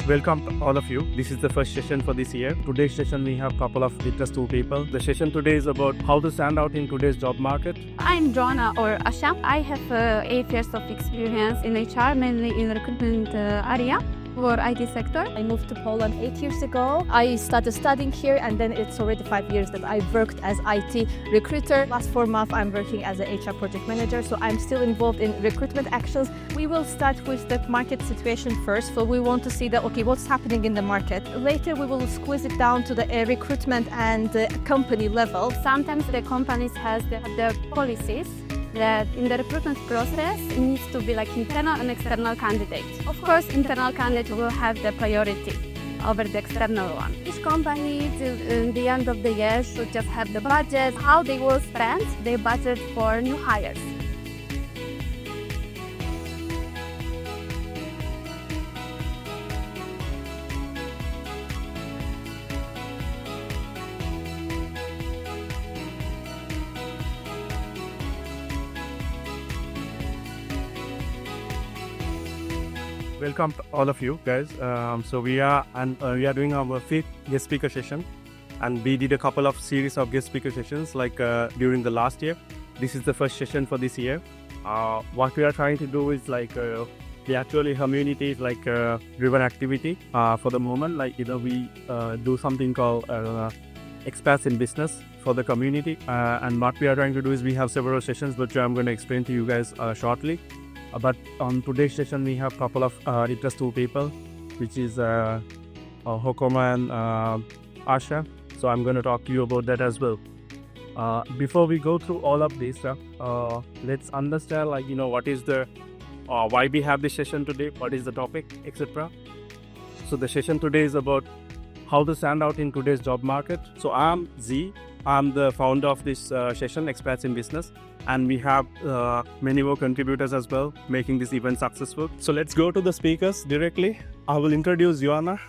Welcome to all of you. This is the first session for this year. Today's session we have a couple of interesting people. The session today is about how to stand out in today's job market. I'm Joanna or Asha. I have 8 years of experience in HR, mainly in recruitment area for IT sector. I moved to Poland 8 years ago. I started studying here and then it's already 5 years that I worked as IT recruiter. Last 4 months I'm working as a HR project manager, so I'm still involved in recruitment actions. We will start with the market situation first, so we want to see that, okay, what's happening in the market. Later we will squeeze it down to the recruitment and company level. Sometimes the companies has the policies that in the recruitment process it needs to be like internal and external candidates. Of course, internal candidate will have the priority over the external one. Each company till the end of the year should just have the budget, how they will spend their budget for new hires. Welcome to all of you guys. So we are doing our 5th guest speaker session, and we did a couple of series of guest speaker sessions during the last year. This is the first session for this year. What we are trying to do is we actually community driven activity for the moment. We do something called Expats in business for the community, and what we are trying to do is we have several sessions which I'm going to explain to you guys shortly. But on today's session, we have a couple of interesting people, which is Hokoma and Asha. So I'm going to talk to you about that as well. Before we go through all of this, let's understand, what is the why we have this session today, what is the topic, etc. So the session today is about how to stand out in today's job market. So I'm Z. I'm the founder of this session, Expats in Business. And we have many more contributors as well, making this event successful. So let's go to the speakers directly. I will introduce Joanna.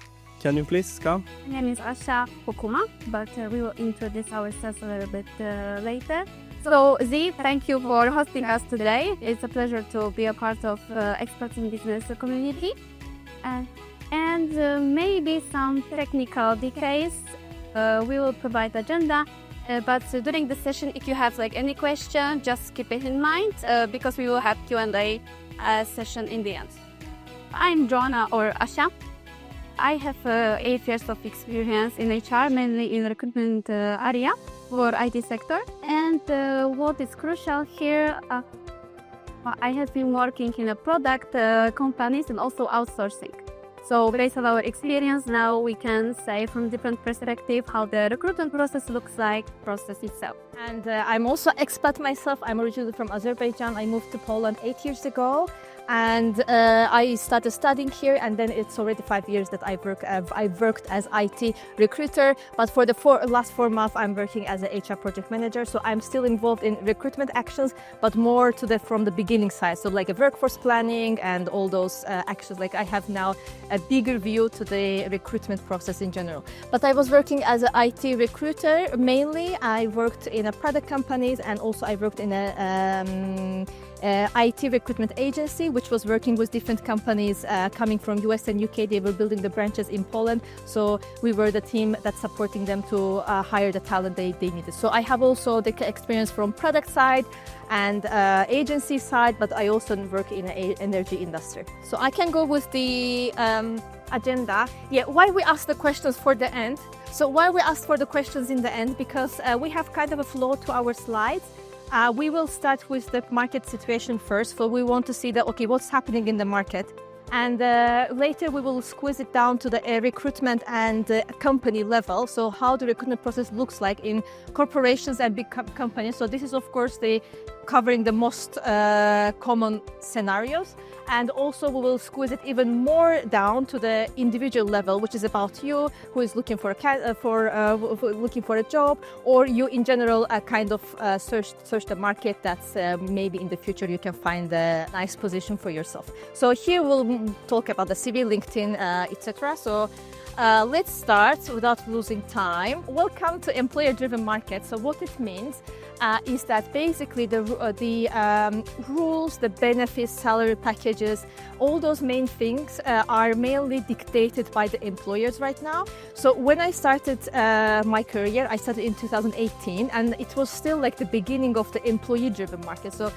Can you please come? My name is Asha Hokuma, but we will introduce ourselves a little bit later. So Z, thank you for hosting us today. It's a pleasure to be a part of Expats in Business community. And maybe some technical details. We will provide agenda. But during the session, if you have any question, just keep it in mind because we will have Q&A session in the end. I'm Joanna or Asha. I have 8 years of experience in HR, mainly in recruitment area for IT sector. And what is crucial here, I have been working in a product companies and also outsourcing. So based on our experience now, we can say from different perspective how the recruitment process looks like, process itself. And I'm also expat myself. I'm originally from Azerbaijan. I moved to Poland 8 years ago. And I started studying here, and then it's already 5 years that I've worked as IT recruiter. But for the last 4 months, I'm working as a HR project manager. So I'm still involved in recruitment actions, but more from the beginning side. So a workforce planning and all those actions. I have now a bigger view to the recruitment process in general. But I was working as an IT recruiter mainly. I worked in a product companies, and also I worked in a IT recruitment agency, which was working with different companies coming from US and UK. They were building the branches in Poland. So we were the team that's supporting them to hire the talent they needed. So I have also the experience from product side and agency side, but I also work in the energy industry. So I can go with the agenda. Yeah, why we ask the questions for the end? So why we ask for the questions in the end? Because we have kind of a flow to our slides. We will start with the market situation first, so we want to see that, okay, what's happening in the market. And later we will squeeze it down to the recruitment and company level, so how the recruitment process looks like in corporations and big companies. So this is, of course, covering the most common scenarios. And also we will squeeze it even more down to the individual level, which is about you, who is looking for looking for a job, or you in general search the market. That's maybe in the future you can find a nice position for yourself. So here we'll talk about the CV, LinkedIn, etc. So Let's start without losing time. Welcome to employer-driven market. So what it means is that basically the rules, the benefits, salary packages, all those main things are mainly dictated by the employers right now. So when I started my career, I started in 2018, and it was still like the beginning of the employee-driven market. So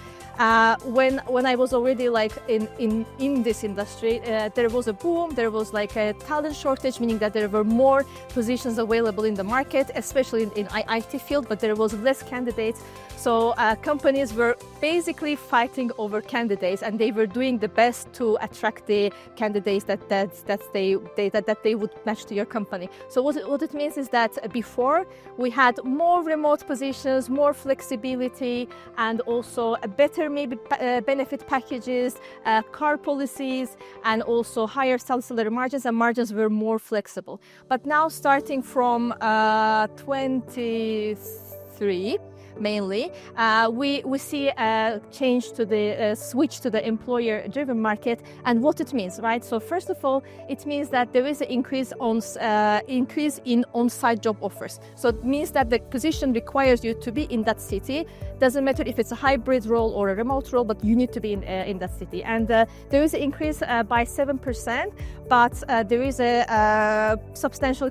when I was already like in this industry, there was a boom. There was like a talent shortage, meaning that there were more positions available in the market, especially in IT field, but there was less candidates. So companies were basically fighting over candidates, and they were doing the best to attract the candidates that they would match to your company. So what it means is that before we had more remote positions, more flexibility, and also a better maybe benefit packages, car policies, and also higher salary margins, and margins were more flexible. But now starting from 23 mainly, we see a change to the switch to the employer-driven market, and what it means, right? So first of all, it means that there is an increase in on-site job offers. So it means that the position requires you to be in that city. Doesn't matter if it's a hybrid role or a remote role, but you need to be in that city. And there is an increase by 7%, but there is a substantial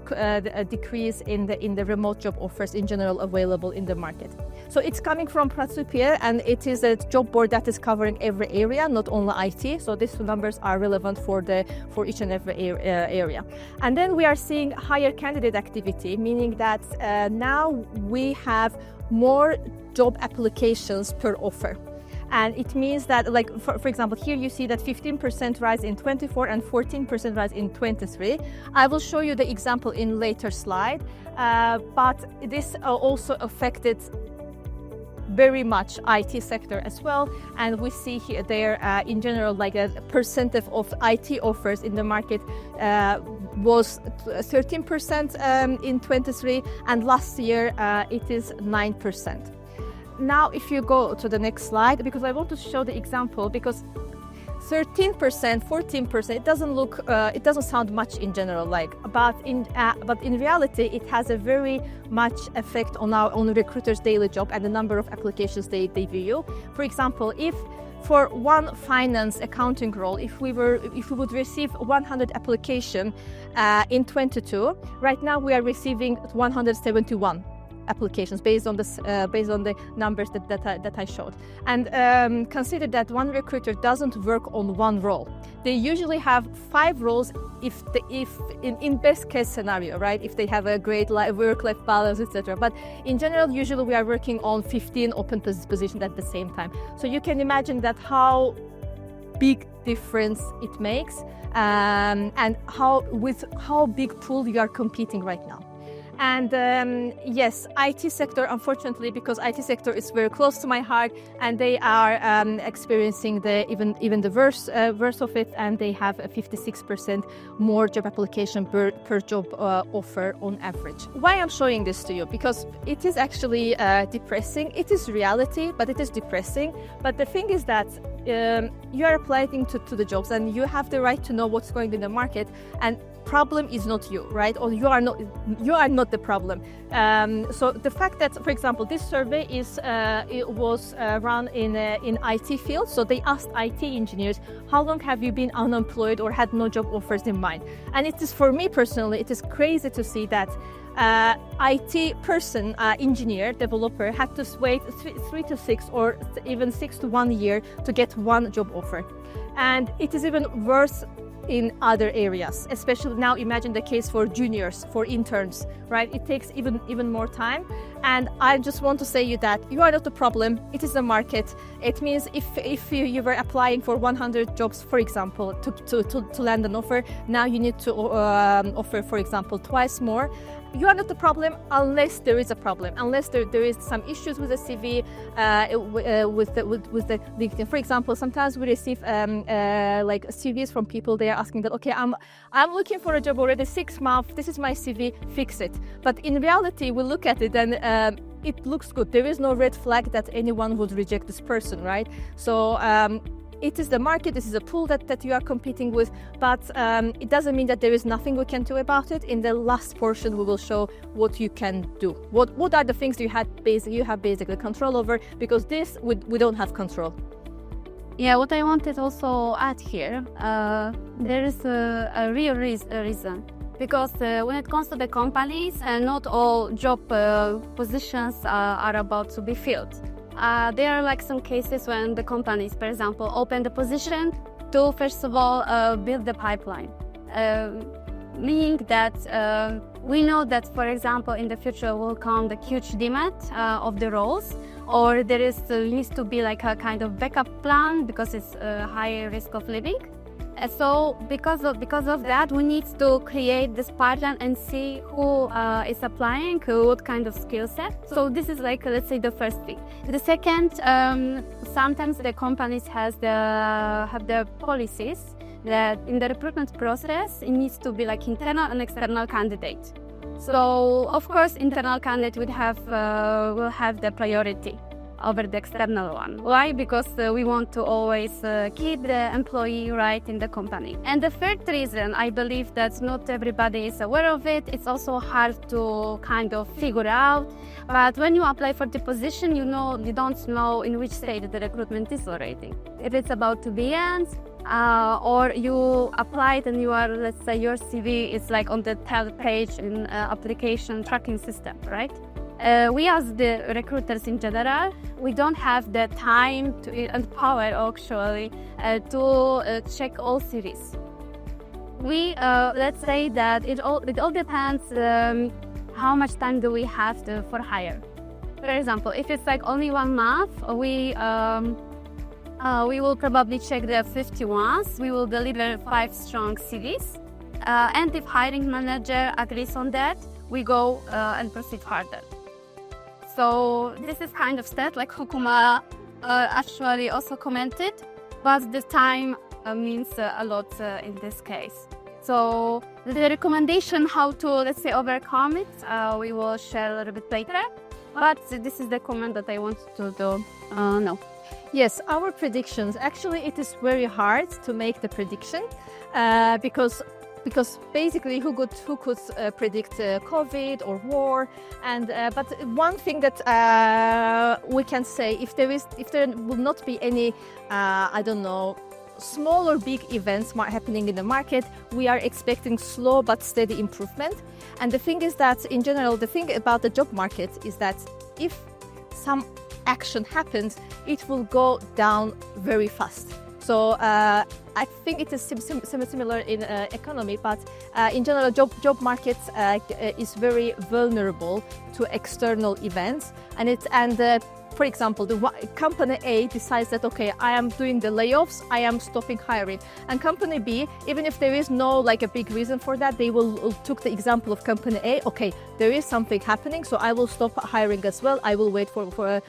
decrease in the remote job offers in general available in the market. So it's coming from Prasupier, and it is a job board that is covering every area, not only IT. So these numbers are relevant for each and every area. And then we are seeing higher candidate activity, meaning that now we have more job applications per offer. And it means that, like, for example, here you see that 15% rise in 24 and 14% rise in 23. I will show you the example in later slide, but this also affected very much IT sector as well, and we see here there in general like a percentage of IT offers in the market was 13% in 23, and last year it is 9%. Now if you go to the next slide, because I want to show the example, because 13%, 14%, it doesn't sound much in general, but in reality, it has a very much effect on recruiters' daily job and the number of applications they view. For example, if for one finance accounting role, if we would receive 100 applications in 22, right now we are receiving 171. Applications based on the numbers that I showed. And consider that one recruiter doesn't work on one role. They usually have 5 roles if in best case scenario, right? If they have a great work-life balance, etc. But in general, usually we are working on 15 open positions at the same time. So you can imagine that how big difference it makes, and how big pool you are competing right now. And yes, IT sector, unfortunately, because IT sector is very close to my heart, and they are experiencing even the worst of it, and they have a 56% more job application per job offer on average. Why I'm showing this to you? Because it is actually depressing. It is reality, but it is depressing. But the thing is that you are applying to the jobs, and you have the right to know what's going on in the market, and problem is not you, right? Or you are not the problem. So the fact that, for example, this survey it was run in IT field. So they asked IT engineers, how long have you been unemployed or had no job offers in mind? And it is, for me personally, it is crazy to see that IT person, engineer, developer had to wait 3 to 6 or even 6 to 1 year to get one job offer. And it is even worse in other areas, especially now. Imagine the case for juniors, for interns, right? It takes even more time. And I just want to say you that you are not the problem. It is the market. It means if you were applying for 100 jobs, for example, to land an offer, now you need to offer, for example, twice more. You are not the problem unless there is a problem, unless there is some issues with the CV, with the LinkedIn. For example, sometimes we receive like CVs from people. They are asking that, okay, I'm looking for a job already 6 months. This is my CV. Fix it. But in reality, we look at it and it looks good. There is no red flag that anyone would reject this person, right? So it is the market, this is a pool that you are competing with, but it doesn't mean that there is nothing we can do about it. In the last portion, we will show what you can do. What are the things you have basically control over, because this we don't have control. Yeah, what I wanted also add here, there is a real reason. Because when it comes to the companies, not all job positions are about to be filled. There are like some cases when the companies, for example, open the position to first of all build the pipeline. Meaning that we know that, for example, in the future will come the huge demand of the roles, or there needs to be like a kind of backup plan because it's a higher risk of leaving. So because of that, we need to create this pipeline and see who is applying, what kind of skill set. So this is like, let's say, the first thing. The second, sometimes the companies have the policies that in the recruitment process, it needs to be like internal and external candidate. So of course, internal candidate will have the priority over the external one. Why? Because we want to always keep the employee right in the company. And the third reason, I believe that not everybody is aware of it. It's also hard to kind of figure out. But when you apply for the position, you don't know in which stage the recruitment is already. If it's about to be end, or you applied and you are, let's say, your CV is like on the 10th page in application tracking system, right? We as the recruiters in general, we don't have the time and power actually to check all CVs. We let's say that it all depends how much time do we have for hire. For example, if it's like only 1 month, we will probably check the 50 ones. We will deliver 5 strong CVs, and if hiring manager agrees on that, we go and proceed further. So this is kind of step like Hukuma actually also commented, but the time means a lot in this case. So the recommendation how to, let's say, overcome it, we will share a little bit later. But this is the comment that I wanted to do now. Yes, our predictions. Actually, it is very hard to make the prediction because basically who could predict COVID or war, and but one thing that we can say, if there will not be any I don't know, small or big events happening in the market, we are expecting slow but steady improvement. And the thing is that in general, the thing about the job market is that if some action happens, it will go down very fast. So I think it is similar in economy, but in general, job market is very vulnerable to external events, and for example, the company A decides that, okay, I am doing the layoffs, I am stopping hiring. And company B, even if there is no like a big reason for that, they will took the example of company A, okay, there is something happening, so I will stop hiring as well. I will wait for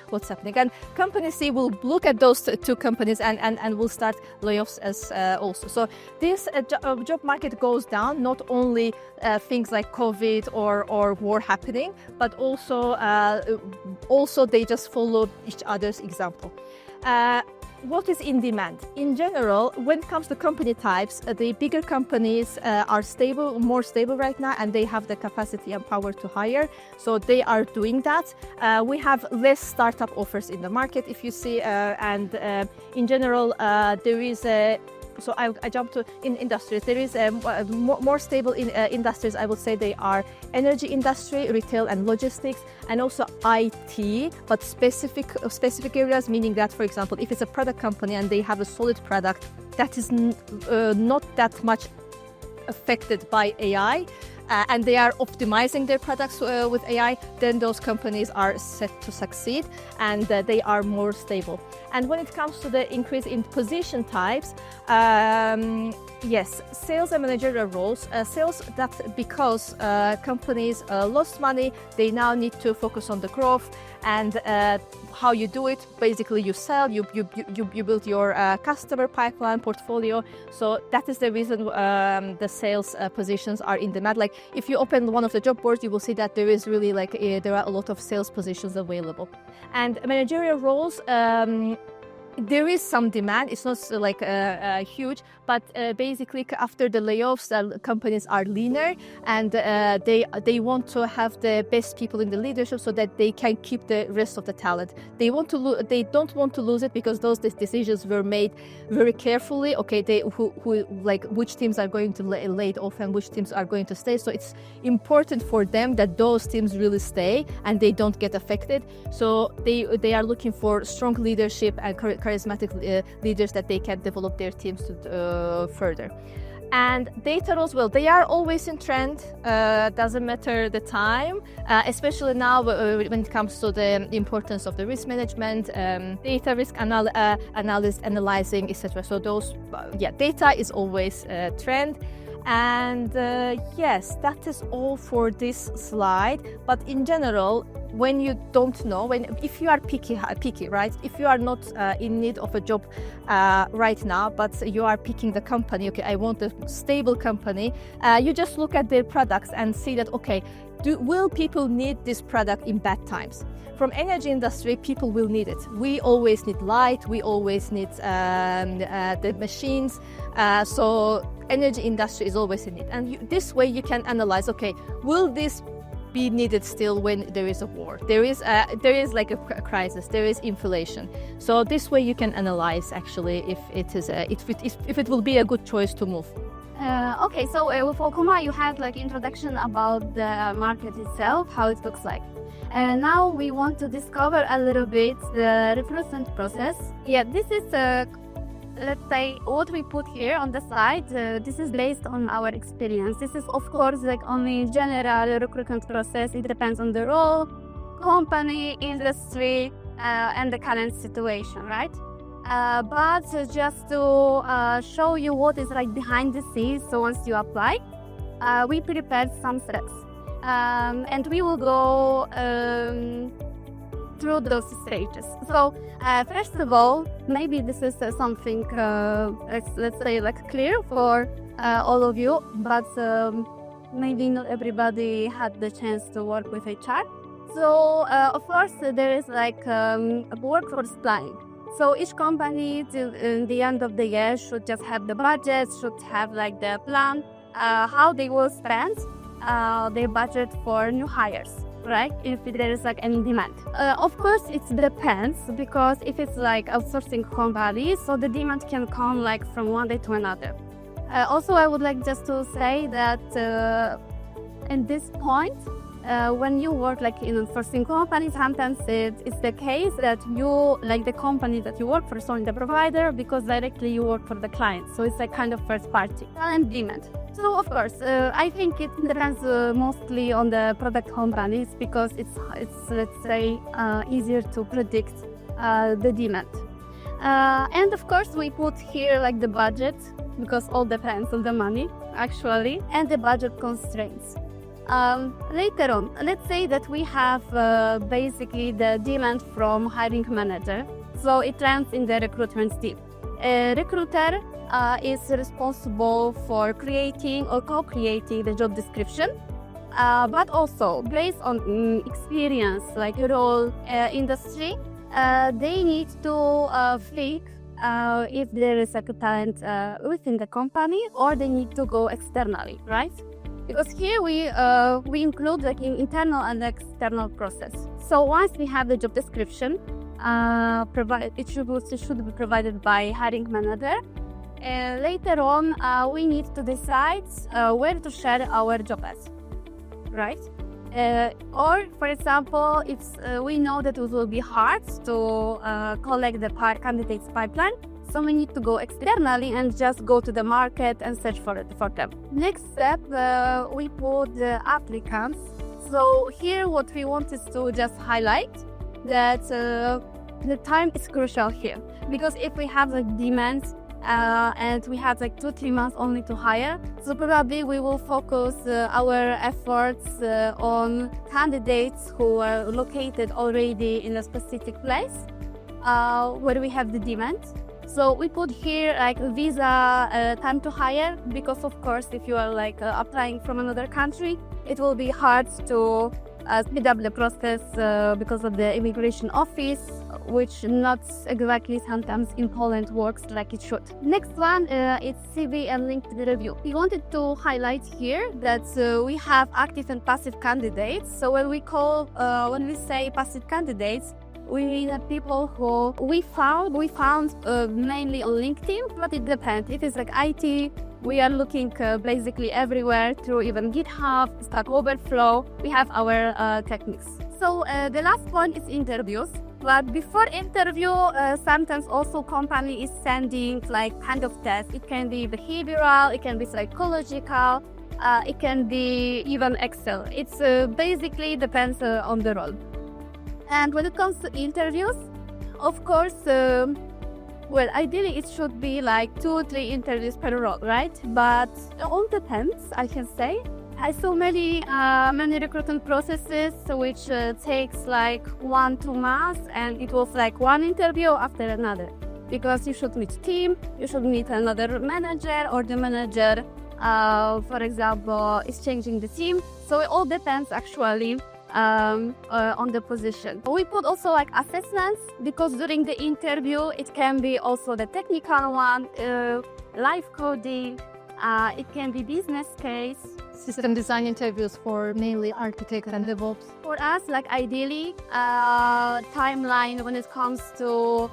what's happening. And company C will look at those two companies and will start layoffs as also. So this job market goes down, not only things like COVID or war happening, but also they just follow each other's example. What is in demand? In general, when it comes to company types, the bigger companies are more stable right now, and they have the capacity and power to hire. So they are doing that. We have less startup offers in the market, if you see, and in general, there is a. So I jump to in industries. There is more stable in industries. I would say they are energy industry, retail and logistics, and also IT, but specific areas. Meaning that, for example, if it's a product company and they have a solid product that is not that much affected by AI, and they are optimizing their products with AI, then those companies are set to succeed, and they are more stable. And when it comes to the increase in position types, yes, sales and managerial roles, sales that because companies lost money, they now need to focus on the growth, and how you do it. Basically, you sell, you build your customer pipeline portfolio. So that is the reason the sales positions are in demand. Like if you open one of the job boards, you will see that there is really there are a lot of sales positions available. And managerial roles, there is some demand. It's not like huge, but basically after the layoffs, companies are leaner, and they want to have the best people in the leadership so that they can keep the rest of the talent. They don't want to lose it because those decisions were made very carefully. Okay, which teams are going to laid off and which teams are going to stay. So it's important for them that those teams really stay and they don't get affected. So they are looking for strong leadership and charismatic leaders that they can develop their teams to further. And data roles, well, they are always in trend, doesn't matter the time, especially now when it comes to the importance of the risk management, data risk analysis, analyzing, etc. So those, data is always a trend. And yes, that is all for this slide. But in general, when you don't know, if you are picky, right? If you are not in need of a job right now, but you are picking the company, okay, I want a stable company, you just look at their products and see that, okay, will people need this product in bad times? From energy industry, people will need it. We always need light, we always need the machines, so energy industry is always in it. And this way you can analyze, okay, will this be needed still when there is a war, there is like a crisis, there is inflation. So this way you can analyze actually if it will be a good choice to move. Okay, so with Okuma you had like introduction about the market itself, how it looks like. And now we want to discover a little bit the recruitment process. Yeah, this is let's say what we put here on the slide. This is based on our experience. This is of course like only general recruitment process. It depends on the role, company, industry, and the current situation, right? But just to show you what is like behind the scenes. So once you apply, we prepared some steps, and we will go through those stages. So first of all, maybe this is something let's say like clear for all of you, but maybe not everybody had the chance to work with HR. So of course there is like a workforce planning. So each company till the end of the year should just have the budget, should have like the plan how they will spend their budget for new hires, right? If there is like any demand. Of course it depends, because if it's like outsourcing company, so the demand can come like from one day to another. Also I would like just to say that in this point, when you work like in a outsourcing company, sometimes it's the case that you like the company that you work for, so in the provider, because directly you work for the client. So it's like kind of first party and demand. So of course, I think it depends mostly on the product companies, because it's let's say easier to predict the demand. And of course we put here like the budget, because all depends on the money actually, and the budget constraints. Later on, let's say that we have basically the demand from hiring manager, so it lands in the recruitment team. A recruiter is responsible for creating or co-creating the job description, but also based on experience, like role, industry, they need to think if there is a talent within the company, or they need to go externally, right? Because here we include like internal and external process. So once we have the job description, it should be provided by hiring manager. Later on, we need to decide where to share our job ads, right? Or for example, if we know that it will be hard to collect the candidates pipeline, so we need to go externally and just go to the market and search for them. Next step, we put the applicants. So here what we want is to just highlight that the time is crucial here. Because if we have the demand and we have like 2-3 months only to hire, so probably we will focus our efforts on candidates who are located already in a specific place where we have the demand. So we put here like visa time to hire, because of course if you are like applying from another country, it will be hard to speed up the process because of the immigration office which not exactly sometimes in Poland works like it should. Next one is CV and LinkedIn review. We wanted to highlight here that we have active and passive candidates. So when we say passive candidates, we mean that people who we found mainly on LinkedIn, but it depends. If it's like IT, we are looking basically everywhere through even GitHub, Stack Overflow. We have our techniques. So the last one is interviews. But before interview, sometimes also company is sending like kind of test. It can be behavioral, it can be psychological, it can be even Excel. It's basically depends on the role. And when it comes to interviews, of course, well, ideally it should be like 2 or 3 interviews per role, right? But it all depends, I can say. I saw many recruitment processes which takes like 1-2 months, and it was like one interview after another, because you should meet team, you should meet another manager, or the manager, for example, is changing the team. So it all depends actually on the position. We put also like assessments, because during the interview it can be also the technical one, live coding, it can be business case. System design interviews for mainly architects and DevOps. For us, like ideally, timeline when it comes to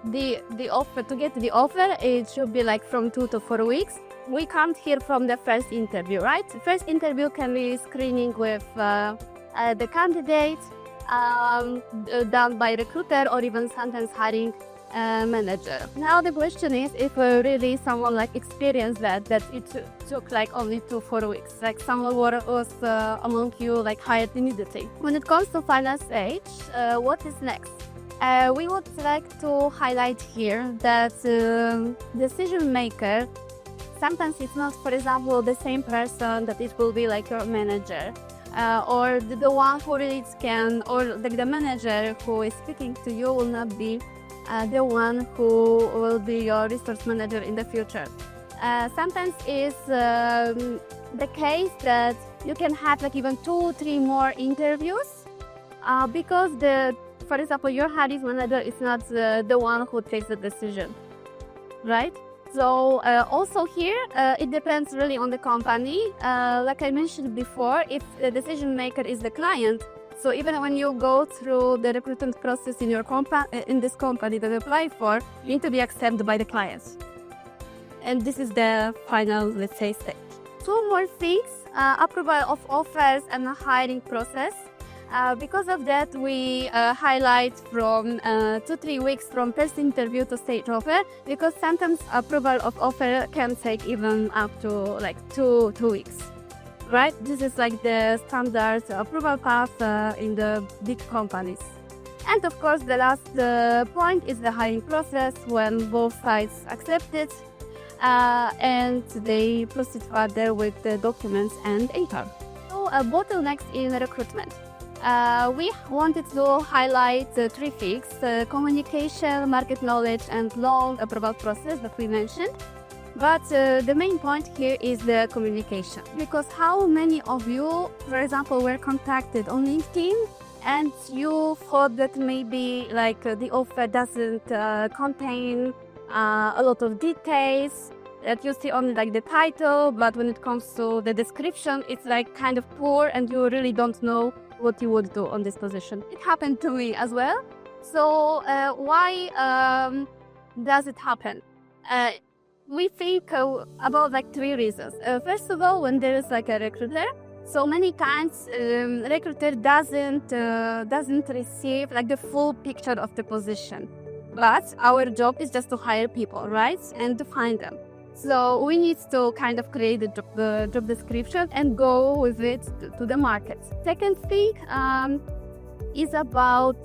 the offer, to get the offer, it should be like from 2 to 4 weeks. We can't hear from the first interview, right? The first interview can be screening with the candidate, done by recruiter, or even sometimes hiring manager. Now the question is if really someone like experienced that it took like only 2-4 weeks, like someone was among you like hired immediately. When it comes to final stage, what is next? We would like to highlight here that decision maker, sometimes it's not, for example, the same person that it will be like your manager, or the one who really can, or like the manager who is speaking to you will not be the one who will be your resource manager in the future. Sometimes it's the case that you can have like even 2-3 more interviews, because for example, your hiring manager is not the one who takes the decision, right? So also here, it depends really on the company. Like I mentioned before, if the decision maker is the client, so even when you go through the recruitment process in your in this company that you apply for, you need to be accepted by the clients. And this is the final, let's say, stage. 2 more things, approval of offers and hiring process. Because of that, we highlight from 2-3 weeks from first interview to stage offer, because sometimes approval of offer can take even up to like 2 weeks. Right? This is like the standard approval path in the big companies. And of course, the last point is the hiring process, when both sides accept it and they proceed further with the documents and HR. So bottlenecks in recruitment. We wanted to highlight 3 things: communication, market knowledge, and long approval process that we mentioned. But the main point here is the communication, because how many of you, for example, were contacted on LinkedIn and you thought that maybe like the offer doesn't contain a lot of details, that you see only like the title, but when it comes to the description, it's like kind of poor and you really don't know what you would do on this position. It happened to me as well. So why does it happen? We think about like 3 reasons. First of all, when there is like a recruiter, so many times recruiter doesn't receive like the full picture of the position. But our job is just to hire people, right? And to find them. So we need to kind of create the job description and go with it to the market. Second thing is about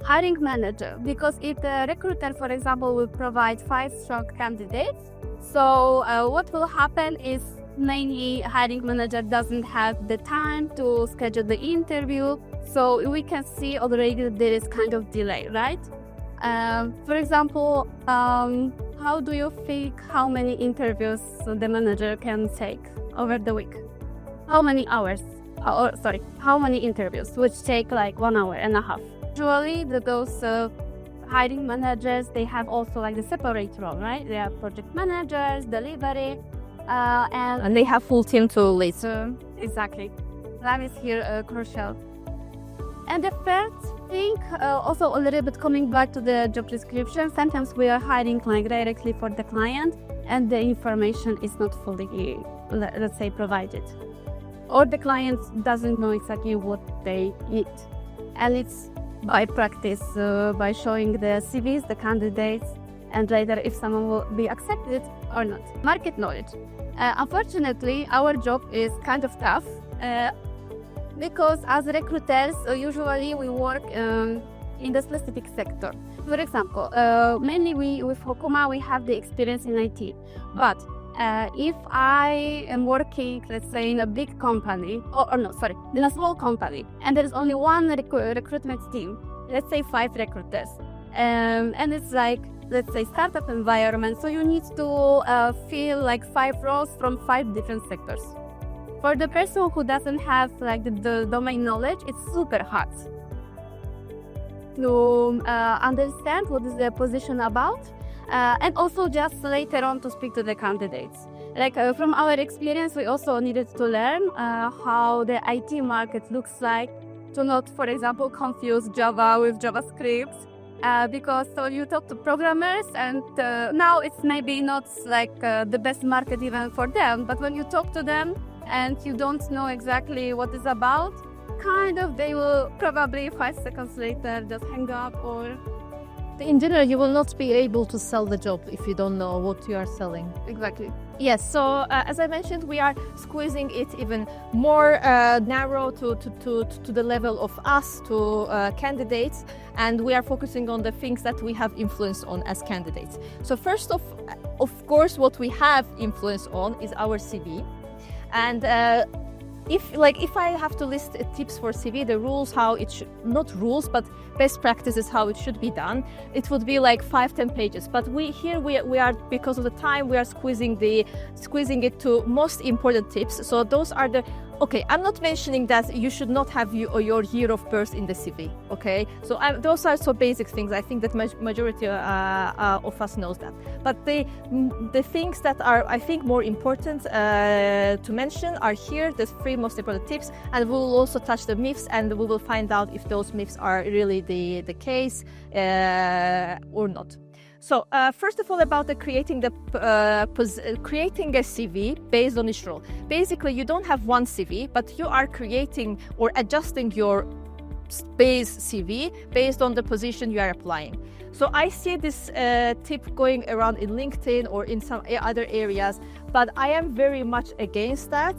hiring manager, because if the recruiter, for example, will provide 5 strong candidates, so what will happen is mainly hiring manager doesn't have the time to schedule the interview, so we can see already that there is kind of delay, right? For example, how do you think how many interviews the manager can take over the week? How many hours? How many interviews, which take like 1.5 hours? Usually, those hiring managers, they have also like the separate role, right? They have project managers, delivery, And they have full team to lead. so exactly, that is here crucial. And the third thing, also a little bit coming back to the job description, sometimes we are hiring like directly for the client and the information is not fully, let's say, provided. Or the client doesn't know exactly what they need. And it's by practice, by showing the CVs, the candidates, and later if someone will be accepted or not. Market knowledge. Unfortunately, our job is kind of tough. Because as recruiters, usually we work in the specific sector. For example, mainly with Hokuma, we have the experience in IT. But if I am working, let's say, in a big company, in a small company, and there is only one recruitment team, let's say 5 recruiters, and it's like, let's say, startup environment, so you need to fill like 5 roles from 5 different sectors. For the person who doesn't have like the domain knowledge, it's super hard to understand what is the position about, and also just later on to speak to the candidates. Like from our experience, we also needed to learn how the IT market looks like, to not, for example, confuse Java with JavaScript, because so you talk to programmers and now it's maybe not like the best market even for them, but when you talk to them and you don't know exactly what it's about, kind of they will probably 5 seconds later just hang up. Or In general, you will not be able to sell the job if you don't know what you are selling. exactly. Yes, so as I mentioned, we are squeezing it even more narrow to the level of us, to candidates, and we are focusing on the things that we have influence on as candidates. So first of course, what we have influence on is our CV. And if I have to list tips for CV, the rules, how it should, not rules, but best practices, how it should be done, it would be like 5-10 pages. But we are, because of the time, we are squeezing it to most important tips. So those are the, okay, I'm not mentioning that you should not have your year of birth in the CV, okay? So those are so basic things. I think that majority of us knows that. But the things that are, I think, more important to mention are here, the 3 most important tips, and we will also touch the myths, and we will find out if those myths are really the case or not. So first of all, about creating a CV based on each role. Basically, you don't have one CV, but you are creating or adjusting your base CV based on the position you are applying. So I see this tip going around in LinkedIn or in some other areas, but I am very much against that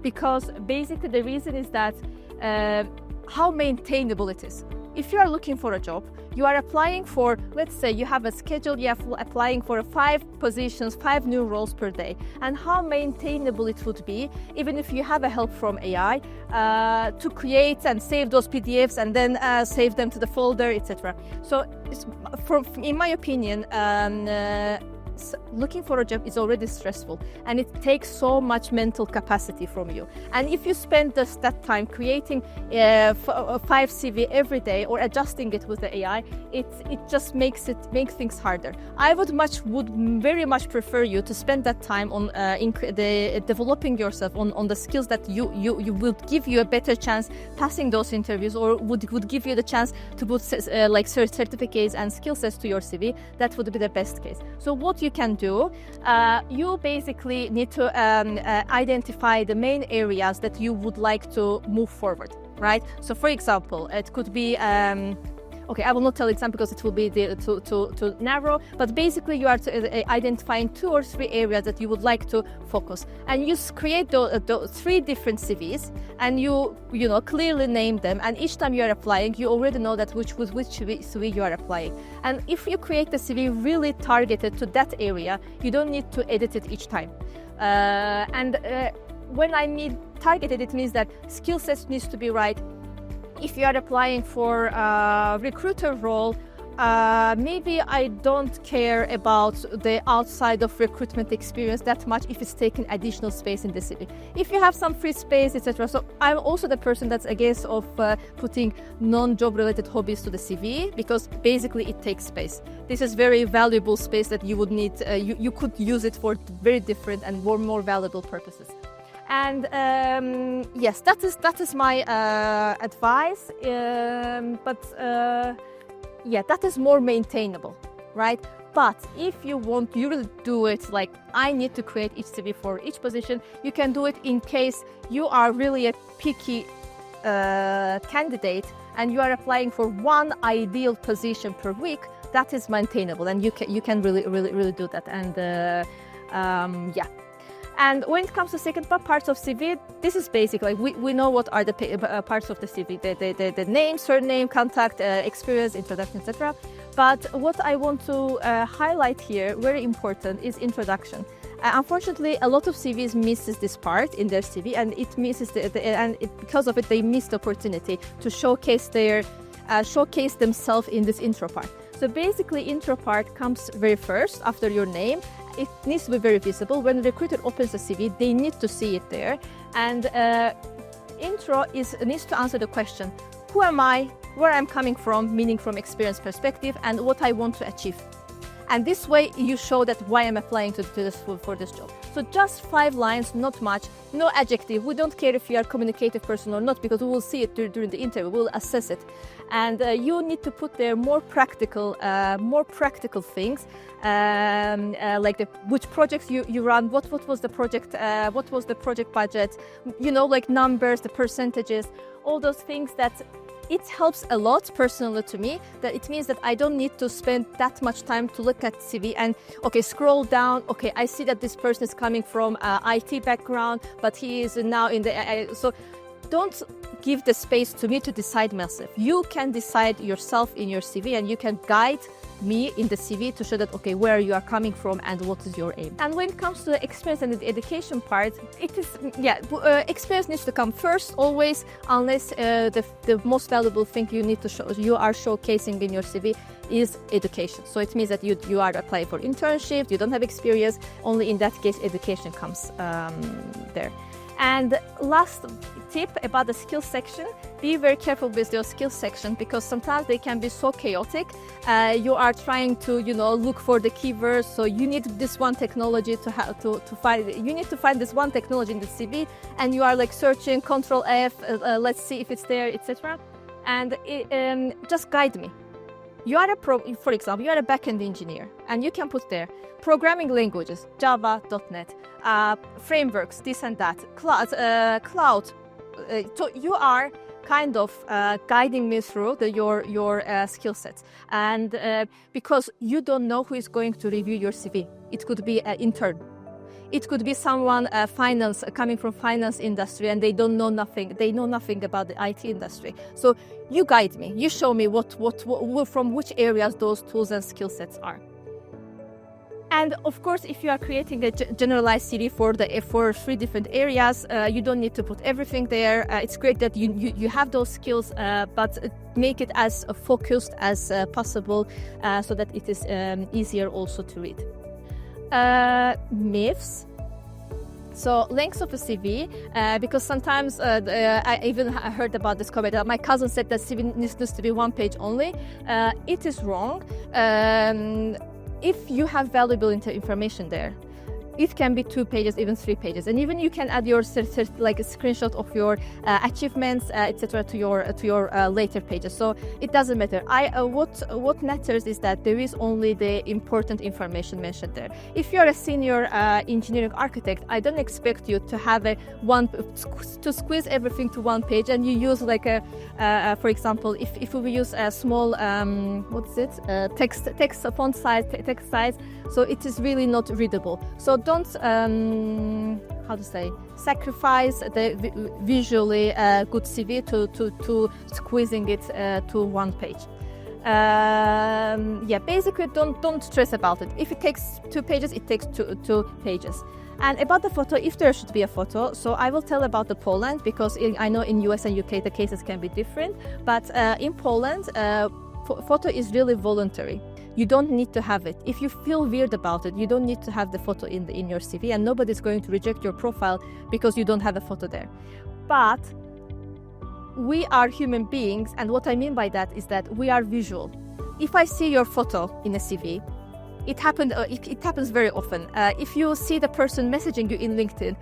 because basically the reason is that how maintainable it is. If you are looking for a job, you are applying for, let's say you have a schedule, you are applying for 5 positions, 5 new roles per day, and how maintainable it would be, even if you have a help from AI, to create and save those PDFs and then save them to the folder, etc. So in my opinion, looking for a job is already stressful, and it takes so much mental capacity from you. And if you spend that time creating 5 CV every day or adjusting it with the AI, it just makes things harder. I would very much prefer you to spend that time on developing yourself on the skills that you will give you a better chance passing those interviews, or would give you the chance to put like certificates and skill sets to your CV. That would be the best case. So what you can do, you basically need to identify the main areas that you would like to move forward, right? So for example, it could be okay, I will not tell example because it will be too narrow, but basically you are identifying 2 or 3 areas that you would like to focus, and you create those 3 different CVs, and you clearly name them, and each time you are applying, you already know that which CV you are applying. And if you create the CV really targeted to that area, you don't need to edit it each time. When I mean targeted, it means that skill sets needs to be right. If you are applying for a recruiter role, maybe I don't care about the outside of recruitment experience that much if it's taking additional space in the CV. If you have some free space, etc. So I'm also the person that's against of putting non-job related hobbies to the CV, because basically it takes space. This is very valuable space that you would need. You could use it for very different and more valuable purposes. And yes, that is my advice. Yeah, that is more maintainable, right? But if you really do it like I need to create each CV for each position, you can do it in case you are really a picky candidate and you are applying for one ideal position per week. That is maintainable, and you can really do that. And yeah. And when it comes to second parts of CV, this is basically, we know what are the parts of the CV, the name, surname, contact, experience, introduction, etc. But what I want to highlight here, very important, is introduction. Unfortunately, a lot of CVs misses this part in their CV, and it misses because of it, they miss the opportunity to showcase themselves in this intro part. So basically, intro part comes very first after your name. It needs to be very visible. When the recruiter opens the CV, they need to see it there. And intro needs to answer the question, who am I, where I'm coming from, meaning from experience perspective, and what I want to achieve. And this way you show that why I'm applying for this job. So just 5 lines, not much, no adjective. We don't care if you are a communicative person or not, because we will see it during the interview, we'll assess it. And you need to put there more practical things, like which projects you run, what was the project budget, like numbers, the percentages, all those things that it helps a lot personally to me, that it means that I don't need to spend that much time to look at CV and scroll down. I see that this person is coming from IT background, but he is now in the so don't give the space to me to decide myself. You can decide yourself in your CV, and you can guide me in the CV to show that where you are coming from and what is your aim. And when it comes to the experience and the education part, it is experience needs to come first always, unless the most valuable thing you are showcasing in your CV is education. So it means that you are applying for internship, you don't have experience. Only in that case education comes there. And last tip about the skills section, be very careful with your skills section, because sometimes they can be so chaotic. You are trying to look for the keywords, so you need this one technology to find. You need to find this one technology in the CV, and you are like searching Control F, let's see if it's there, etc. And just guide me. You are for example, you are a backend engineer, and you can put there programming languages, Java, .NET, frameworks, this and that, cloud. So you are kind of guiding me through your skill sets, and because you don't know who is going to review your CV. It could be an intern. It could be someone coming from finance industry, and they don't know nothing. They know nothing about the IT industry. So you guide me. You show me what from which areas those tools and skill sets are. And of course, if you are creating a generalized CV for 3 different areas, you don't need to put everything there. It's great that you have those skills, but make it as focused as possible, so that it is easier also to read. Myths. So length of a CV, because sometimes I even heard about this comment. My cousin said that CV needs to be 1 page only. It is wrong. If you have valuable information there, it can be 2 pages, even 3 pages, and even you can add your like a screenshot of your achievements, etc. to your later pages. So it doesn't matter. What matters is that there is only the important information mentioned there. If you are a senior engineering architect, I don't expect you to have to squeeze everything to 1 page, and you use like for example, if we use a small text font size, text size, so it is really not readable. So don't sacrifice the visually good CV to squeezing it to 1 page. Basically don't stress about it. If it takes 2 pages, it takes two pages. And about the photo, if there should be a photo, so I will tell about the Poland, because I know in US and UK the cases can be different, but in Poland, photo is really voluntary. You don't need to have it. If you feel weird about it, you don't need to have the photo in your CV, and nobody's going to reject your profile because you don't have a photo there. But we are human beings, and what I mean by that is that we are visual. If I see your photo in a CV, it happens very often. If you see the person messaging you in LinkedIn,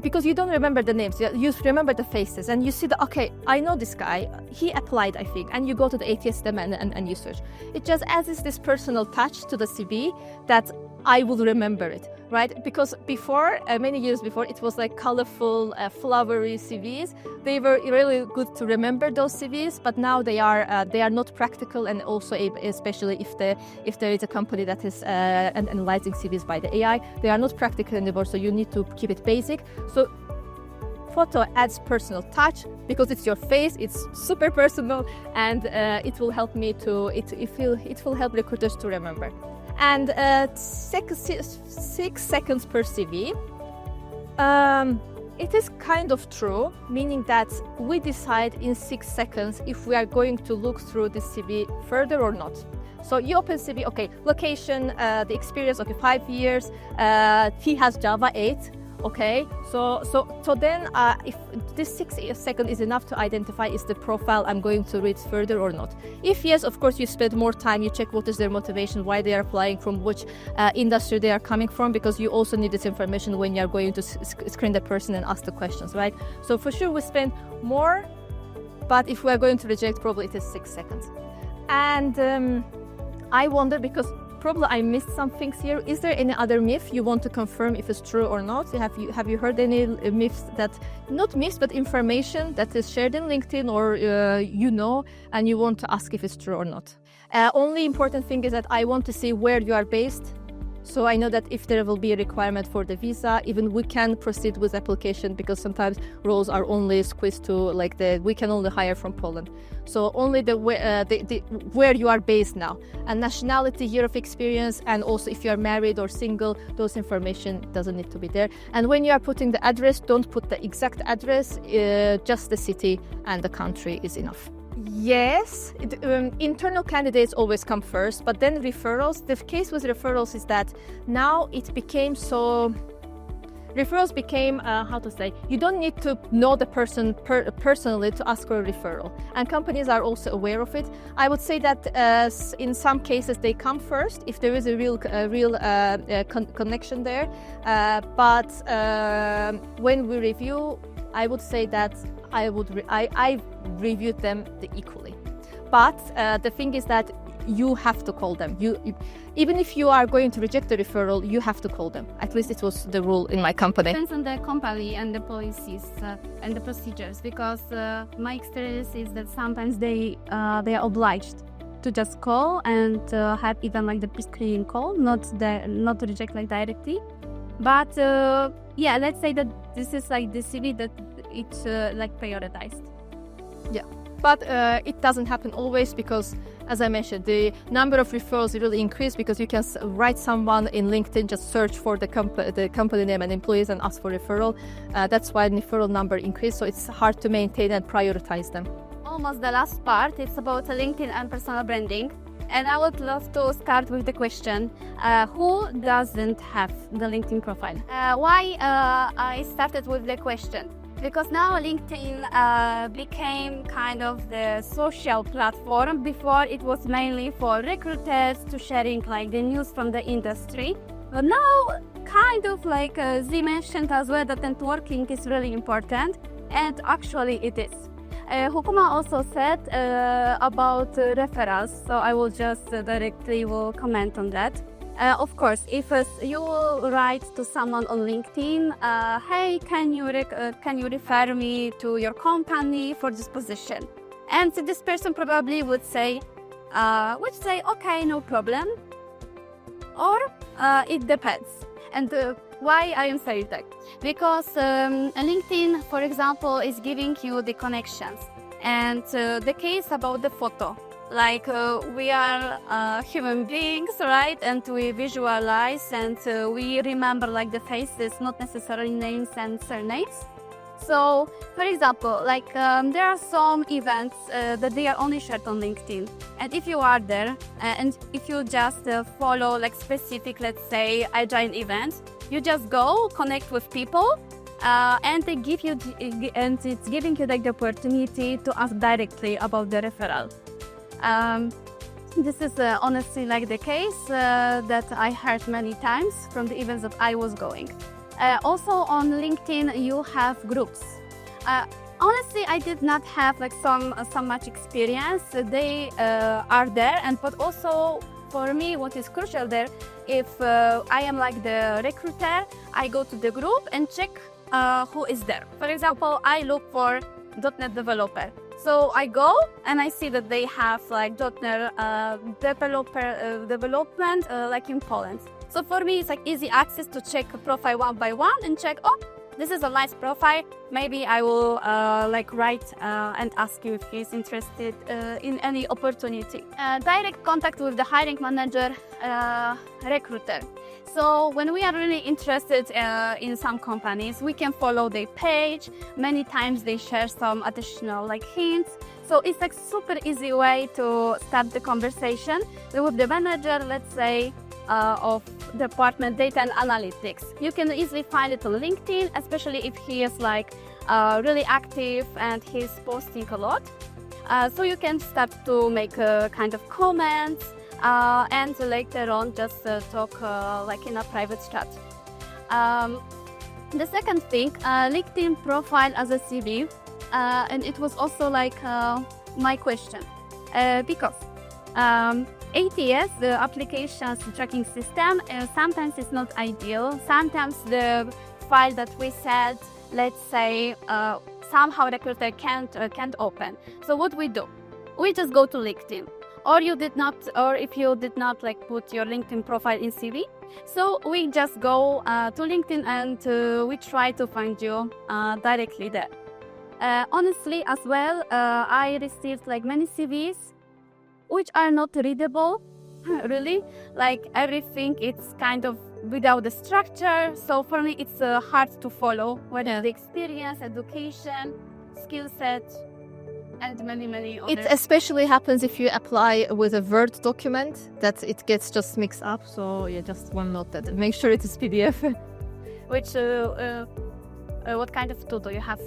because you don't remember the names, you remember the faces, and you see okay, I know this guy, he applied, I think, and you go to the ATSM and you search. It just adds this personal touch to the CV that I will remember it, right? Because before, many years before, it was like colorful, flowery CVs. They were really good to remember those CVs, but now they are not practical, and also especially if there is a company that is analyzing CVs by the AI, they are not practical anymore. So you need to keep it basic. So photo adds personal touch because it's your face, it's super personal, and it will help it will help recruiters to remember. And 6 seconds per CV. It is kind of true, meaning that we decide in 6 seconds if we are going to look through the CV further or not. So you open CV, okay, location, the experience, okay, 5 years, he has Java 8. Okay, so then if this 6 seconds is enough to identify is the profile I'm going to read further or not. If yes, of course, you spend more time, you check what is their motivation, why they are applying, from which industry they are coming from, because you also need this information when you are going to screen the person and ask the questions, right? So for sure we spend more, but if we are going to reject, probably it is 6 seconds. And I wonder, because probably I missed some things here. Is there any other myth you want to confirm if it's true or not? Have you heard any myths that, not myths, but information that is shared in LinkedIn or and you want to ask if it's true or not? Only important thing is that I want to see where you are based. So I know that if there will be a requirement for the visa, even we can proceed with application, because sometimes roles are only squeezed to we can only hire from Poland. So only the where you are based now, and nationality, year of experience, and also if you are married or single, those information doesn't need to be there. And when you are putting the address, don't put the exact address, just the city and the country is enough. Yes, internal candidates always come first, but then referrals. The case with referrals is that now it became so... Referrals became, you don't need to know the person personally to ask for a referral. And companies are also aware of it. I would say that in some cases they come first if there is a real connection there. But when we review, I would say that I reviewed them equally. But the thing is that you have to call them. Even if you are going to reject the referral, you have to call them. At least it was the rule in my company. Depends on the company and the policies and the procedures, because my experience is that sometimes they are obliged to just call and have even the pre-screening call, not to reject directly. But let's say that this is the CV that it's prioritized. Yeah. But it doesn't happen always, because, as I mentioned, the number of referrals really increased because you can write someone in LinkedIn, just search for the company name and employees and ask for referral. That's why the referral number increased, so it's hard to maintain and prioritize them. Almost the last part, it's about LinkedIn and personal branding. And I would love to start with the question, who doesn't have the LinkedIn profile? Why I started with the question? Because now LinkedIn became kind of the social platform. Before it was mainly for recruiters to sharing the news from the industry. But now kind of Z mentioned as well that networking is really important, and actually it is. Hukuma also said about referrals, so I will just directly comment on that. Of course, if you write to someone on LinkedIn, hey, can you refer me to your company for this position? And this person probably would say, okay, no problem, or it depends. And why I am saying that? Because LinkedIn, for example, is giving you the connections, and the case about the photo. We are human beings, right? And we visualize and we remember the faces, not necessarily names and surnames. So, for example, like there are some events that they are only shared on LinkedIn, and if you are there and if you just follow like specific, let's say, agile events, you just go connect with people, and they give you and it's giving you like the opportunity to ask directly about the referral. This is honestly like the case that I heard many times from the events that I was going. Also on LinkedIn, you have groups. Honestly, I did not have like so much experience. They are there, but also for me, what is crucial there, if I am like the recruiter, I go to the group and check who is there. For example, I look for .NET developer. So I go and I see that they have like .NET development like in Poland. So for me, it's like easy access to check a profile one by one and check, oh, this is a nice profile. Maybe I will like write and ask you if he's interested in any opportunity. Direct contact with the hiring manager, recruiter. So when we are really interested in some companies, we can follow their page. Many times they share some additional like hints. So it's like super easy way to start the conversation with the manager, let's say, of department data and analytics. You can easily find it on LinkedIn, especially if he is like really active and he's posting a lot. So you can start to make kind of comments and later on just talk like in a private chat. The second thing, LinkedIn profile as a CV, and it was also like my question because ATS, the applications tracking system, sometimes it's not ideal. Sometimes the file that we set, let's say, somehow recruiter can't open. So what we do? We just go to LinkedIn. Or if you did not like put your LinkedIn profile in CV, so we just go to LinkedIn and we try to find you directly there. Honestly, as well, I received like many CVs which are not readable, really. Like everything, it's kind of without the structure. So for me, it's hard to follow whether the experience, education, skill set, and many others. It especially happens if you apply with a Word document, that it gets just mixed up. So yeah, just one note that make sure it is PDF. Which, what kind of tool do you have?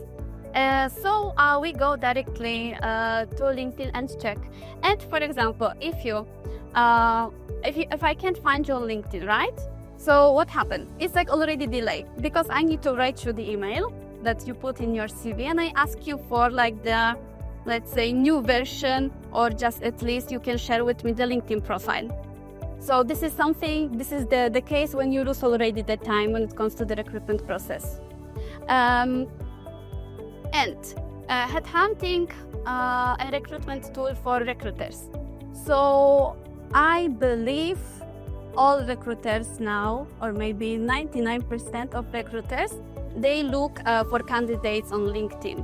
So we go directly to LinkedIn and check. And for example, if I can't find you on LinkedIn, right? So what happened? It's like already delayed because I need to write you the email that you put in your CV, and I ask you for like the, let's say, new version, or just at least you can share with me the LinkedIn profile. So this is the case when you lose already the time when it comes to the recruitment process. And headhunting, a recruitment tool for recruiters. So I believe all recruiters now, or maybe 99% of recruiters, they look for candidates on LinkedIn.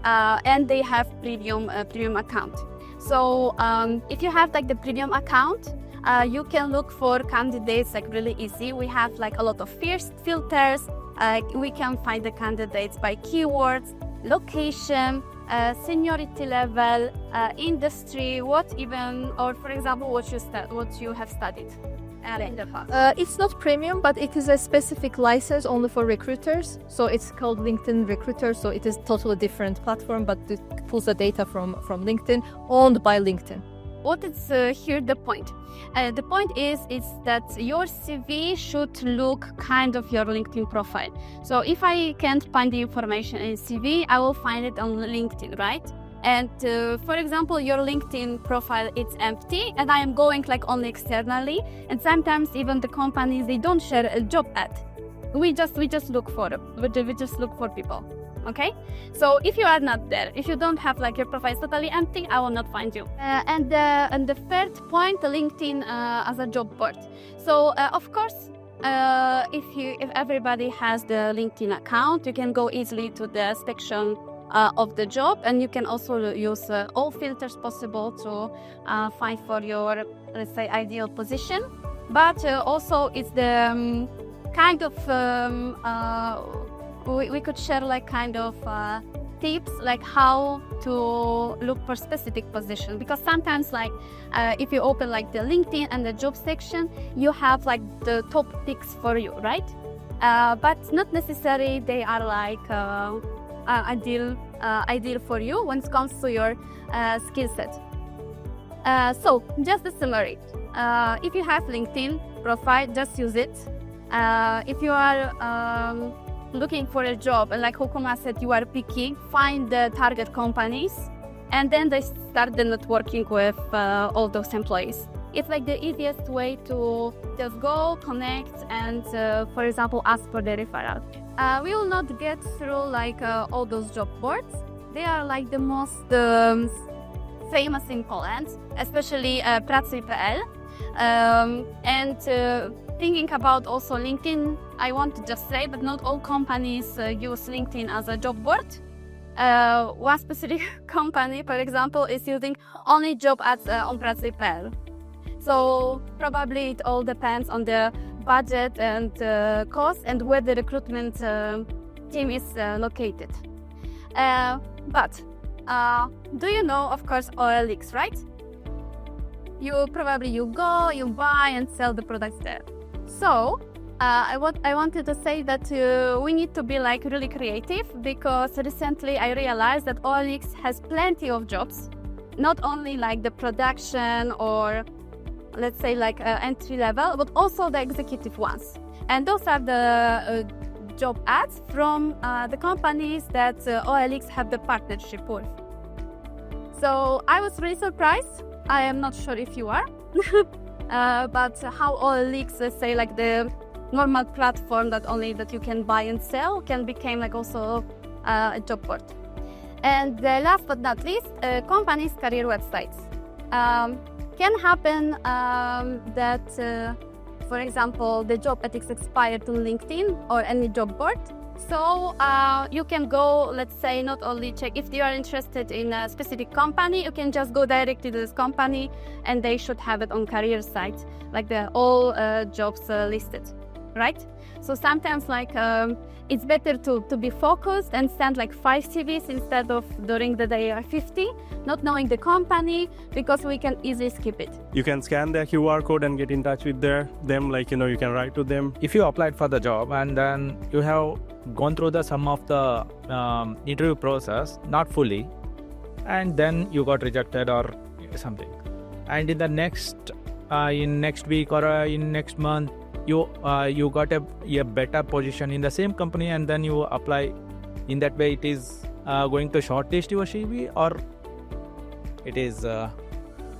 And they have premium account. So if you have like the premium account, you can look for candidates like really easy. We have like a lot of filters. We can find the candidates by keywords, location, seniority level, industry, or for example, what you have studied in the past. It's not premium, but it is a specific license only for recruiters. So it's called LinkedIn Recruiter. So it is totally different platform, but it pulls the data from LinkedIn, owned by LinkedIn. What is here the point? The point is that your CV should look kind of your LinkedIn profile. So if I can't find the information in CV, I will find it on LinkedIn, right? And for example, your LinkedIn profile, it's empty, and I am going like only externally. And sometimes even the companies, they don't share a job ad. We just look for people. Okay, so if you are not there, if you don't have like your profile is totally empty, I will not find you. And the third point, LinkedIn as a job board. So of course, if everybody has the LinkedIn account, you can go easily to the section of the job, and you can also use all filters possible to find for your, let's say, ideal position. But also it's the kind of we could share like kind of tips like how to look for specific position, because sometimes like if you open like the LinkedIn and the job section, you have like the top picks for you, right? But not necessarily they are like ideal for you when it comes to your skill set. So just a summary. If you have LinkedIn profile, just use it. If you are looking for a job, and like Hukuma said, you are picky, find the target companies, and then they start the networking with all those employees. It's like the easiest way to just go, connect, and for example, ask for the referral. We will not get through like all those job boards. They are like the most famous in Poland, especially Pracy.pl. And thinking about also LinkedIn, I want to just say, but not all companies use LinkedIn as a job board. One specific company, for example, is using only job ads on Pracy.pl. So probably it all depends on the budget and cost and where the recruitment team is located. But do you know, of course, OLX, right? You go, you buy and sell the products there. So I wanted to say that we need to be like really creative, because recently I realized that OLX has plenty of jobs, not only like the production or let's say like entry level, but also the executive ones. And those are the job ads from the companies that OLX have the partnership with. So I was really surprised. I am not sure if you are, but how OLX, let's say like the normal platform that you can buy and sell, can become like also a job board. And last but not least, companies' career websites. Can happen that, for example, the job ethics expired on LinkedIn or any job board. So you can go, let's say, not only check if you are interested in a specific company, you can just go directly to this company and they should have it on career site, like the all jobs listed, right? So sometimes like it's better to be focused and send like 5 CVs instead of during the day 50, not knowing the company, because we can easily skip it. You can scan their QR code and get in touch with them, like, you know, you can write to them. If you applied for the job and then you have gone through some of the interview process, not fully, and then you got rejected or something, and in the next week or in next month, you got a better position in the same company, and then you apply. In that way, it is going to shortlist your CV, or it is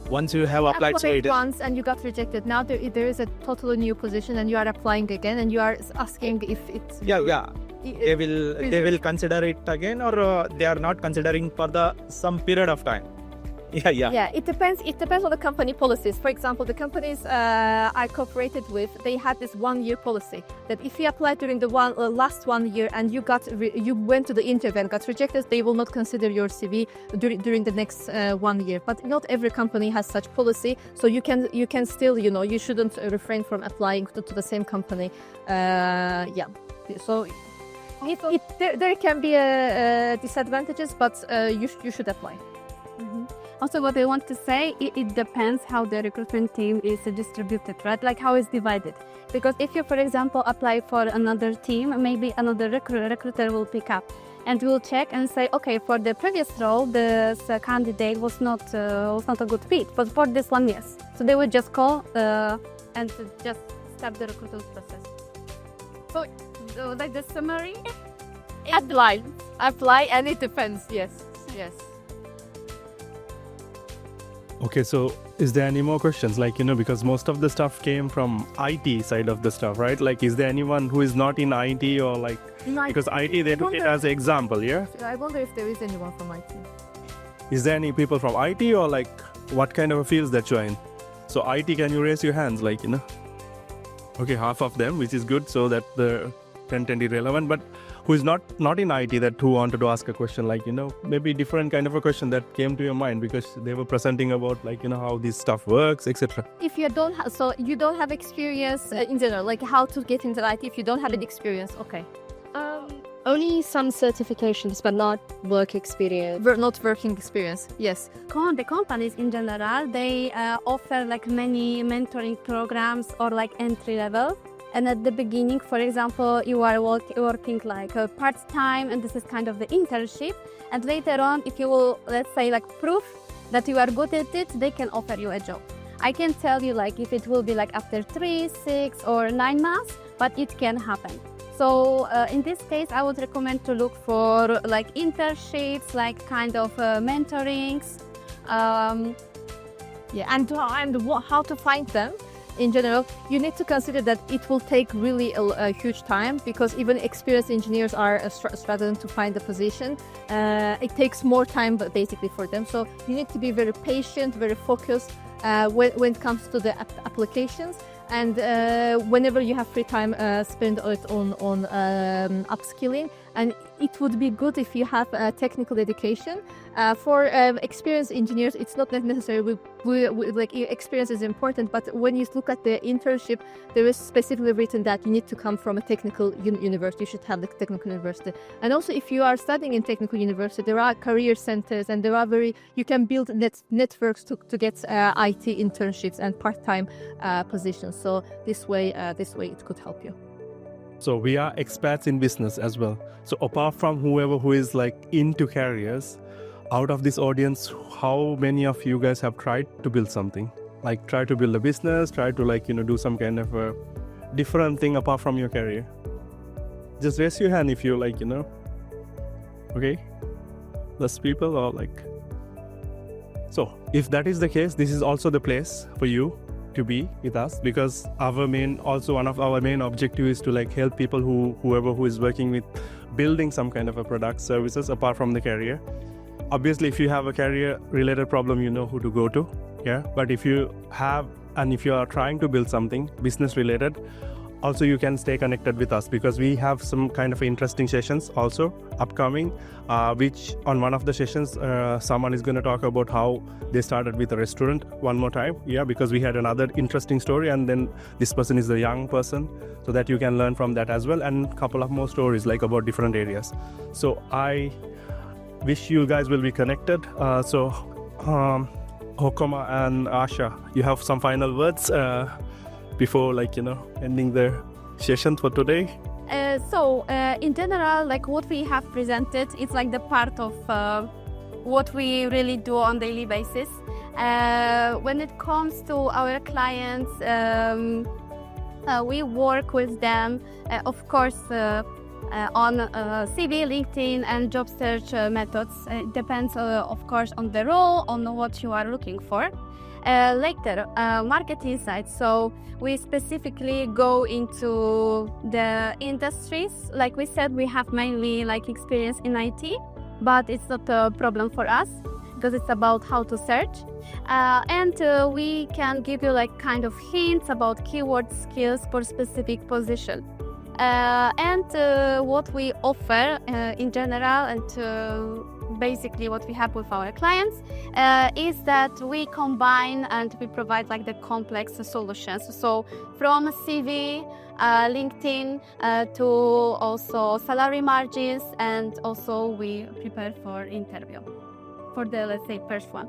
once you have applied. So it once and you got rejected. Now there is a totally new position, and you are applying again, and you are asking if it's they will consider it again, or they are not considering for some period of time. Yeah. It depends on the company policies. For example, the companies I cooperated with, they had this 1-year policy that if you applied during the last 1 year and you went to the interview and got rejected, they will not consider your CV during the next 1 year. But not every company has such policy, so you can still, you shouldn't refrain from applying to the same company. So there can be disadvantages, but you should apply. Mm-hmm. Also, what I want to say, it depends how the recruitment team is distributed, right? Like how it's divided. Because if you, for example, apply for another team, maybe another recruiter will pick up and will check and say, okay, for the previous role, this candidate was not a good fit, but for this one, yes. So they would just call and just start the recruitment process. So like the summary, apply, and it depends. Yes. Okay, so is there any more questions? Like, because most of the stuff came from IT side of the stuff, right? Like, is there anyone who is not in IT or like, because IT, they took it as an example, yeah? I wonder if there is anyone from IT. Is there any people from IT, or like, what kind of a fields that you're in? So IT, can you raise your hands, like, Okay, half of them, which is good, so that the content is relevant, but who is not in IT, that who wanted to ask a question, like, maybe different kind of a question that came to your mind because they were presenting about, like, how this stuff works, etc. If you don't have experience in general, like how to get into IT if you don't have an experience, okay. Only some certifications, but not work experience. Not working experience. Yes. The companies in general, they offer like many mentoring programs or like entry level. And at the beginning, for example, you are working like part-time, and this is kind of the internship. And later on, if you will, let's say, like prove that you are good at it, they can offer you a job. I can tell you like if it will be like after 3, 6 or 9 months, but it can happen. So in this case, I would recommend to look for like internships, like kind of mentorings. And how to find them. In general, you need to consider that it will take really a huge time, because even experienced engineers are struggling to find a position. It takes more time basically for them. So you need to be very patient, very focused when it comes to the applications. And whenever you have free time, spend it on upskilling. And it would be good if you have a technical education. For experienced engineers, it's not necessary. Like experience is important, but when you look at the internship, there is specifically written that you need to come from a technical university. You should have the technical university. And also, if you are studying in technical university, there are career centers, and there are you can build networks to get IT internships and part-time positions. So this way it could help you. So we are expats in business as well. So apart from whoever who is like into careers, out of this audience, how many of you guys have tried to build something? Like try to build a business, try to like, do some kind of a different thing apart from your career. Just raise your hand if you like, okay? Less people or like. So if that is the case, this is also the place for you to be with us, because one of our main objective is to like help people whoever is working with building some kind of a product, services apart from the career. Obviously, if you have a career related problem, you know who to go to. Yeah. But if you are trying to build something business related, also you can stay connected with us, because we have some kind of interesting sessions also upcoming, which on one of the sessions, someone is going to talk about how they started with a restaurant one more time. Yeah, because we had another interesting story, and then this person is a young person, so that you can learn from that as well, and a couple of more stories like about different areas. So I wish you guys will be connected. Hokoma and Asha, you have some final words before ending the session for today? In general, like what we have presented, it's like the part of what we really do on daily basis. When it comes to our clients, we work with them, of course, on CV, LinkedIn, and job search methods. It depends, of course, on the role, on what you are looking for. Later, market insights. So we specifically go into the industries. Like we said, we have mainly like experience in IT, but it's not a problem for us, because it's about how to search. And we can give you like kind of hints about keyword skills for specific position. And what we offer in general, and basically what we have with our clients, is that we combine and we provide like the complex solutions. So from CV, LinkedIn, to also salary margins, and also we prepare for interview for the, let's say, first one.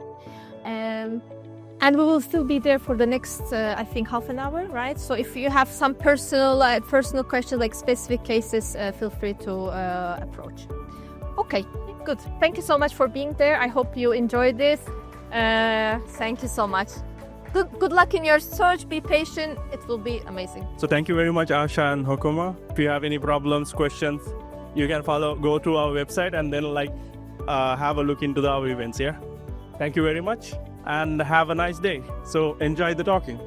And we will still be there for the next, I think, half an hour, right? So if you have some personal questions, like specific cases, feel free to approach. Okay, good. Thank you so much for being there. I hope you enjoyed this. Thank you so much. Good luck in your search. Be patient. It will be amazing. So thank you very much, Asha and Hokoma. If you have any problems, questions, you can go to our website and then have a look into our events. Yeah. Thank you very much, and have a nice day. So enjoy the talking.